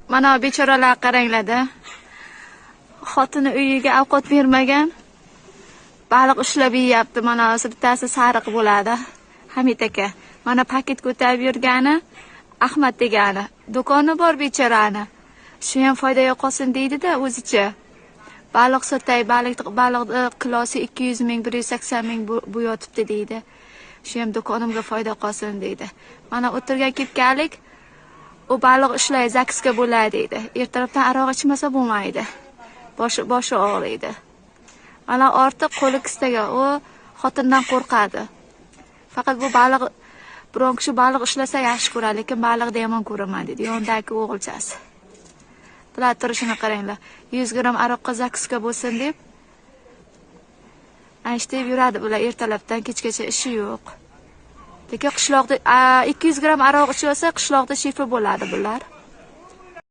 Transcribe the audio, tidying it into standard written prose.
Mana bechoralar qaranglar-da. Xotini uyiga ovqat bermagan. Baliq ushlab yeyapti. Mana bittasi sariq bo'ladi. Hamid aka. Mana paket ko'tarib yurgani Ahmad degani. Do'koni bor bechorani. Shu ham foydaga qolsin deydi-da o'zicha. Baliq sotay, baliq kilosi 200 ming, 180 ming bu yotibdi deydi. Shu ham do'konimga foyda qolsin deydi. Mana o'tirgan kepkalik u baliq ushlay, zaksga bo'ladi deydi. Ertalabdan aroq ichmasa bo'lmaydi. Boshi og'riydi. Mana ortiq qo'li kistaga, u xotindan qo'rqadi. Faqat bu baliq biron kishi baliq ushlasa yaxshi ko'radi, lekin baliqni yomon ko'raman dedi yondagi o'g'ilchasi. Bular turishini qaranglar. 100 gram aroqqa zaksga bo'lsin deb aytib yuradi bular ertalabdan kechgacha ishi yo'q. Lekin qishloqda 200 gram aroq ichsa, qishloqda shifa bo'ladi bular.